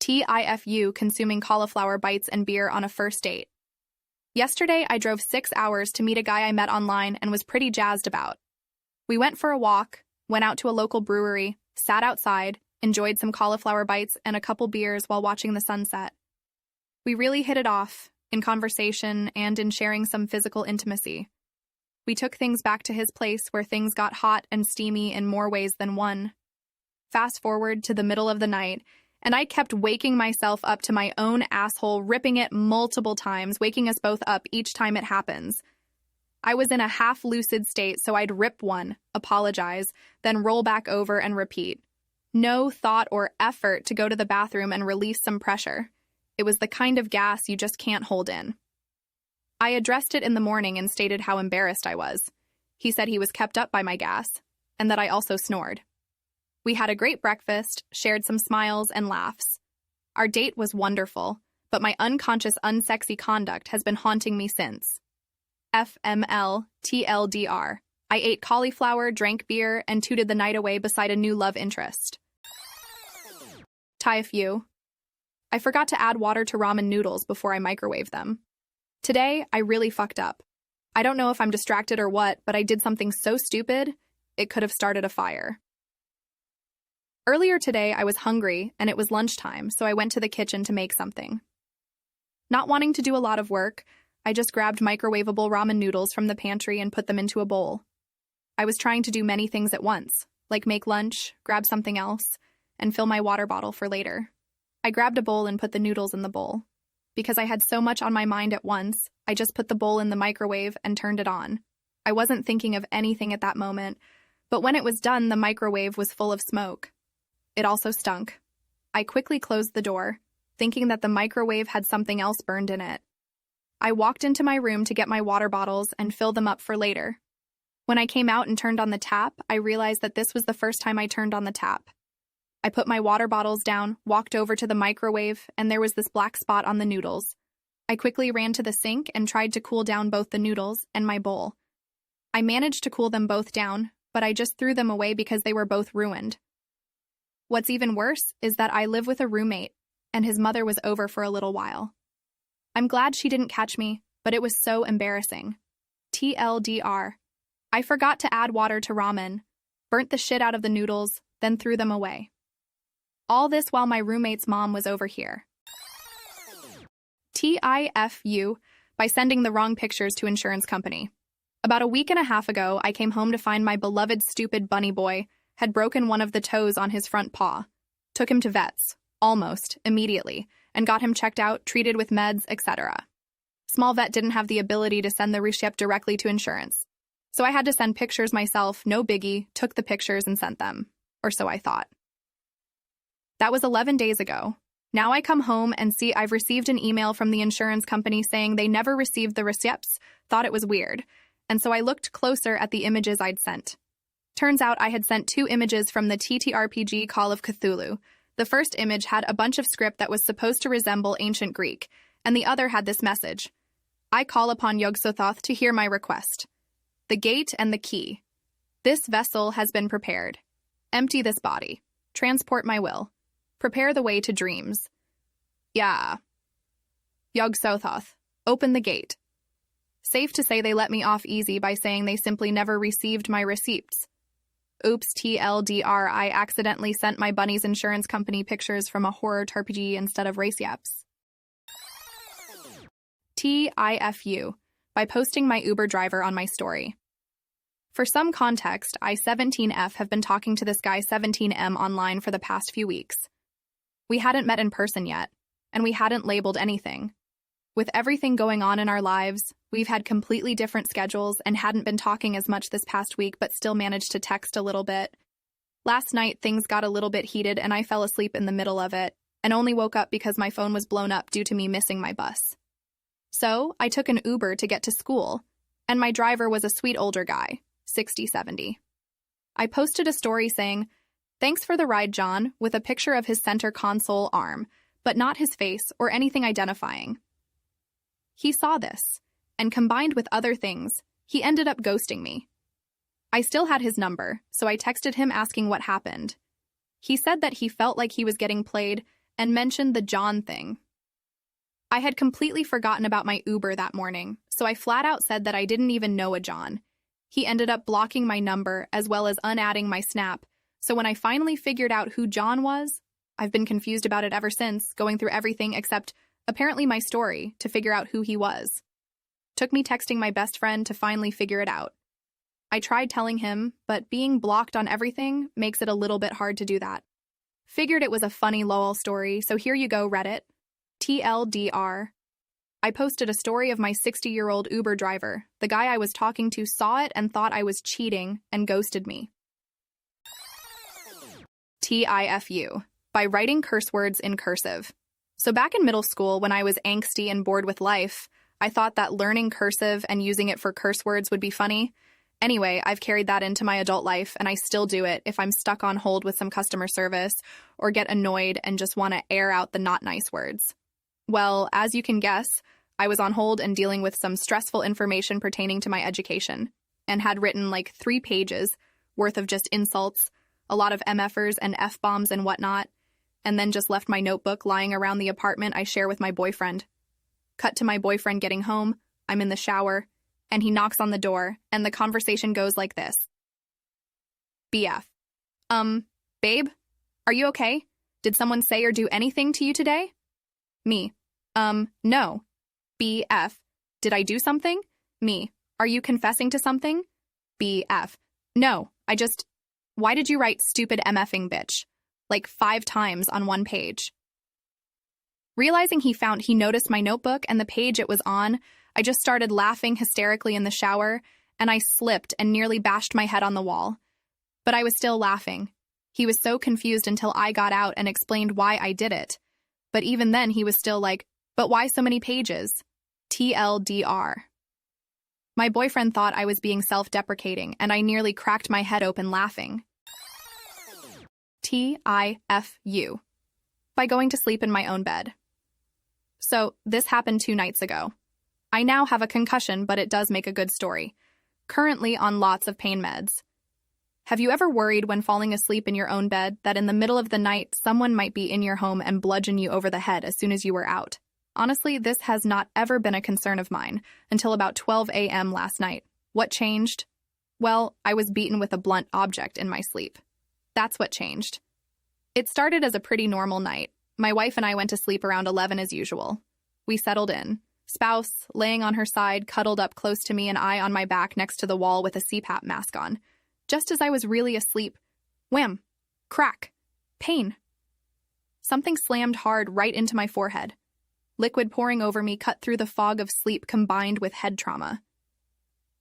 TIFU consuming cauliflower bites and beer on a first date. Yesterday, I drove 6 hours to meet a guy I met online and was pretty jazzed about. We went for a walk, went out to a local brewery, sat outside, enjoyed some cauliflower bites and a couple beers while watching the sunset. We really hit it off, in conversation and in sharing some physical intimacy. We took things back to his place where things got hot and steamy in more ways than one. Fast forward to the middle of the night, and I kept waking myself up to my own asshole, ripping it multiple times, waking us both up each time it happens. I was in a half-lucid state, so I'd rip one, apologize, then roll back over and repeat. No thought or effort to go to the bathroom and release some pressure. It was the kind of gas you just can't hold in. I addressed it in the morning and stated how embarrassed I was. He said he was kept up by my gas, and that I also snored. We had a great breakfast, shared some smiles and laughs. Our date was wonderful, but my unconscious unsexy conduct has been haunting me since. FML TLDR. I ate cauliflower, drank beer, and tooted the night away beside a new love interest. TIFU. I forgot to add water to ramen noodles before I microwaved them. Today, I really fucked up. I don't know if I'm distracted or what, but I did something so stupid, it could have started a fire. Earlier today, I was hungry, and it was lunchtime, so I went to the kitchen to make something. Not wanting to do a lot of work, I just grabbed microwavable ramen noodles from the pantry and put them into a bowl. I was trying to do many things at once, like make lunch, grab something else, and fill my water bottle for later. I grabbed a bowl and put the noodles in the bowl. Because I had so much on my mind at once, I just put the bowl in the microwave and turned it on. I wasn't thinking of anything at that moment, but when it was done, the microwave was full of smoke. It also stunk. I quickly closed the door, thinking that the microwave had something else burned in it. I walked into my room to get my water bottles and fill them up for later. When I came out and turned on the tap, I realized that this was the first time I turned on the tap. I put my water bottles down, walked over to the microwave, and there was this black spot on the noodles. I quickly ran to the sink and tried to cool down both the noodles and my bowl. I managed to cool them both down, but I just threw them away because they were both ruined. What's even worse is that I live with a roommate, and his mother was over for a little while. I'm glad she didn't catch me, but it was so embarrassing. TLDR. I forgot to add water to ramen, burnt the shit out of the noodles, then threw them away. All this while my roommate's mom was over here. TIFU by sending the wrong pictures to insurance company. About a week and a half ago, I came home to find my beloved stupid bunny boy had broken one of the toes on his front paw. Took him to vets, almost, immediately, and got him checked out, treated with meds, etc. Small vet didn't have the ability to send the receipt directly to insurance. So I had to send pictures myself, no biggie, took the pictures and sent them. Or so I thought. That was 11 days ago. Now I come home and see I've received an email from the insurance company saying they never received the receipts, thought it was weird, and so I looked closer at the images I'd sent. Turns out I had sent 2 images from the TTRPG Call of Cthulhu. The first image had a bunch of script that was supposed to resemble ancient Greek, and the other had this message. I call upon Yog-Sothoth to hear my request. The gate and the key. This vessel has been prepared. Empty this body. Transport my will. Prepare the way to dreams. Yeah. Yog-Sothoth, open the gate. Safe to say they let me off easy by saying they simply never received my receipts. Oops, TLDR, I accidentally sent my bunny's insurance company pictures from a horror RPG instead of race yaps. TIFU, by posting my Uber driver on my story. For some context, I 17F have been talking to this guy 17M online for the past few weeks. We hadn't met in person yet, and we hadn't labeled anything. With everything going on in our lives, we've had completely different schedules and hadn't been talking as much this past week but still managed to text a little bit. Last night, things got a little bit heated and I fell asleep in the middle of it, and only woke up because my phone was blown up due to me missing my bus. So, I took an Uber to get to school, and my driver was a sweet older guy, 60-70. I posted a story saying, "Thanks for the ride, John," with a picture of his center console arm, but not his face or anything identifying. He saw this, and combined with other things, he ended up ghosting me. I still had his number, so I texted him asking what happened. He said that he felt like he was getting played and mentioned the John thing. I had completely forgotten about my Uber that morning, so I flat out said that I didn't even know a John. He ended up blocking my number as well as unadding my Snap, so when I finally figured out who John was, I've been confused about it ever since, going through everything except apparently my story to figure out who he was. Took me texting my best friend to finally figure it out. I tried telling him, but being blocked on everything makes it a little bit hard to do that. Figured it was a funny lol story, so here you go, Reddit. TLDR. I posted a story of my 60-year-old Uber driver. The guy I was talking to saw it and thought I was cheating and ghosted me. TIFU. By writing curse words in cursive. So back in middle school, when I was angsty and bored with life, I thought that learning cursive and using it for curse words would be funny. Anyway, I've carried that into my adult life, and I still do it if I'm stuck on hold with some customer service or get annoyed and just want to air out the not nice words. Well, as you can guess, I was on hold and dealing with some stressful information pertaining to my education, and had written like 3 pages worth of just insults, a lot of MFers and F-bombs and whatnot, and then just left my notebook lying around the apartment I share with my boyfriend. Cut to my boyfriend getting home, I'm in the shower, and he knocks on the door, and the conversation goes like this. BF. Babe? Are you okay? Did someone say or do anything to you today? Me. No. BF. Did I do something? Me. Are you confessing to something? BF. No, Why did you write stupid MFing bitch? Like 5 times on 1 page. Realizing he noticed my notebook and the page it was on, I just started laughing hysterically in the shower, and I slipped and nearly bashed my head on the wall. But I was still laughing. He was so confused until I got out and explained why I did it. But even then he was still like, but why so many pages? TLDR. My boyfriend thought I was being self-deprecating, and I nearly cracked my head open laughing. TIFU. By going to sleep in my own bed. So, this happened 2 nights ago. I now have a concussion, but it does make a good story. Currently on lots of pain meds. Have you ever worried when falling asleep in your own bed that in the middle of the night someone might be in your home and bludgeon you over the head as soon as you were out? Honestly, this has not ever been a concern of mine until about 12 a.m. last night. What changed? Well, I was beaten with a blunt object in my sleep. That's what changed. It started as a pretty normal night. My wife and I went to sleep around 11 as usual. We settled in. Spouse, laying on her side, cuddled up close to me and I on my back next to the wall with a CPAP mask on. Just as I was really asleep, wham, crack, pain. Something slammed hard right into my forehead. Liquid pouring over me cut through the fog of sleep combined with head trauma.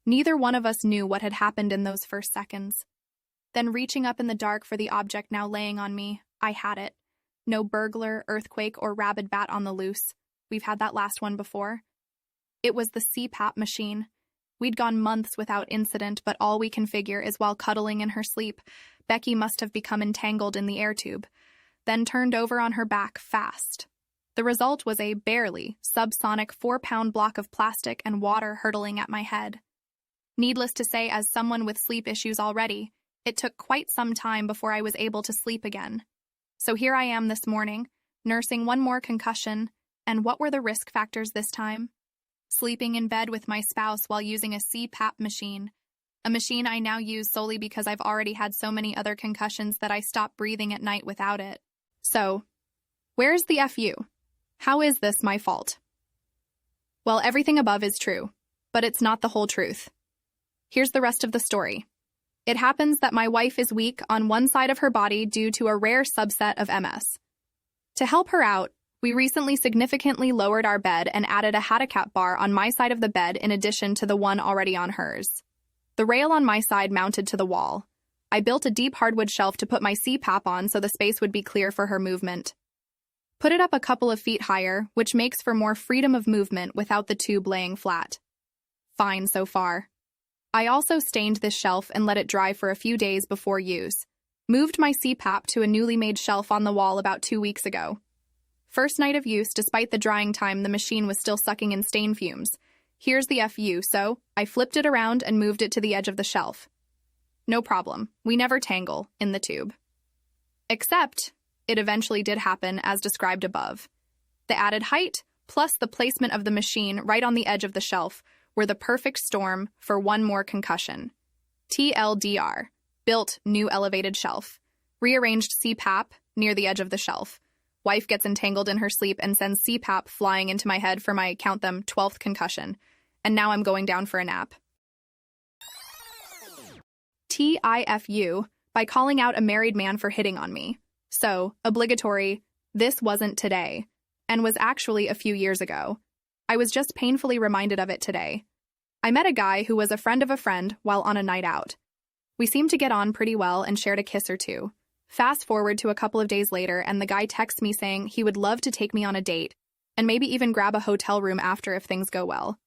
Neither one of us knew what had happened in those first seconds. Then reaching up in the dark for the object now laying on me, I had it. No burglar, earthquake, or rabid bat on the loose. We've had that last one before. It was the CPAP machine. We'd gone months without incident, but all we can figure is while cuddling in her sleep, Becky must have become entangled in the air tube, then turned over on her back fast. The result was a barely subsonic 4-pound block of plastic and water hurtling at my head. Needless to say, as someone with sleep issues already, it took quite some time before I was able to sleep again. So here I am this morning, nursing one more concussion, and what were the risk factors this time? Sleeping in bed with my spouse while using a CPAP machine, a machine I now use solely because I've already had so many other concussions that I stopped breathing at night without it. So, where's the FU? How is this my fault? Well, everything above is true, but it's not the whole truth. Here's the rest of the story. It happens that my wife is weak on one side of her body due to a rare subset of MS. To help her out, we recently significantly lowered our bed and added a handicap bar on my side of the bed in addition to the one already on hers. The rail on my side mounted to the wall. I built a deep hardwood shelf to put my CPAP on so the space would be clear for her movement. Put it up a couple of feet higher, which makes for more freedom of movement without the tube laying flat. Fine so far. I also stained this shelf and let it dry for a few days before use. Moved my CPAP to a newly made shelf on the wall about 2 weeks ago. First night of use, despite the drying time, the machine was still sucking in stain fumes. Here's the FU, so I flipped it around and moved it to the edge of the shelf. No problem. We never tangle in the tube. Except, It eventually did happen as described above. The added height, plus the placement of the machine right on the edge of the shelf, were the perfect storm for one more concussion. TLDR, built new elevated shelf. Rearranged CPAP near the edge of the shelf. Wife gets entangled in her sleep and sends CPAP flying into my head for my, count them, 12th concussion. And now I'm going down for a nap. TIFU, by calling out a married man for hitting on me. So, obligatory, this wasn't today, and was actually a few years ago. I was just painfully reminded of it today. I met a guy who was a friend of a friend while on a night out. We seemed to get on pretty well and shared a kiss or two. Fast forward to a couple of days later, and the guy texts me saying he would love to take me on a date, and maybe even grab a hotel room after if things go well.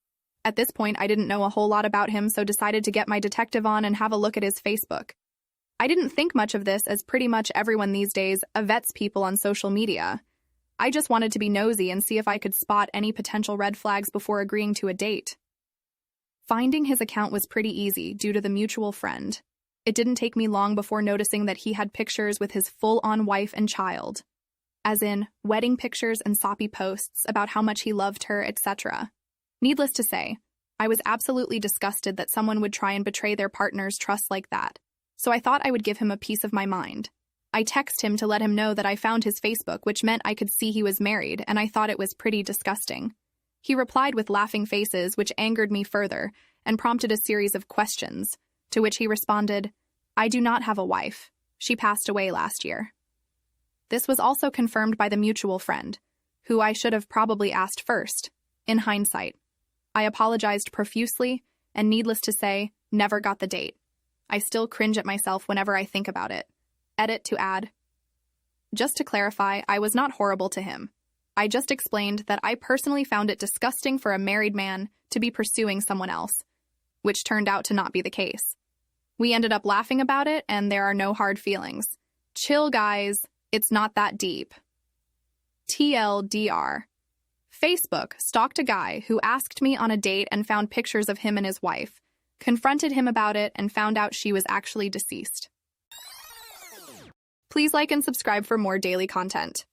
At this point, I didn't know a whole lot about him, so decided to get my detective on and have a look at his Facebook. I didn't think much of this, as pretty much everyone these days vets people on social media. I just wanted to be nosy and see if I could spot any potential red flags before agreeing to a date. Finding his account was pretty easy due to the mutual friend. It didn't take me long before noticing that he had pictures with his full-on wife and child. As in, wedding pictures and soppy posts about how much he loved her, etc. Needless to say, I was absolutely disgusted that someone would try and betray their partner's trust like that, so I thought I would give him a piece of my mind. I texted him to let him know that I found his Facebook, which meant I could see he was married, and I thought it was pretty disgusting. He replied with laughing faces, which angered me further, and prompted a series of questions, to which he responded, "I do not have a wife. She passed away last year." This was also confirmed by the mutual friend, who I should have probably asked first, in hindsight. I apologized profusely, and needless to say, never got the date. I still cringe at myself whenever I think about it. Edit to add. Just to clarify, I was not horrible to him. I just explained that I personally found it disgusting for a married man to be pursuing someone else, which turned out to not be the case. We ended up laughing about it, and there are no hard feelings. Chill, guys. It's not that deep. TLDR. Facebook stalked a guy who asked me on a date and found pictures of him and his wife, confronted him about it, and found out she was actually deceased. Please like and subscribe for more daily content.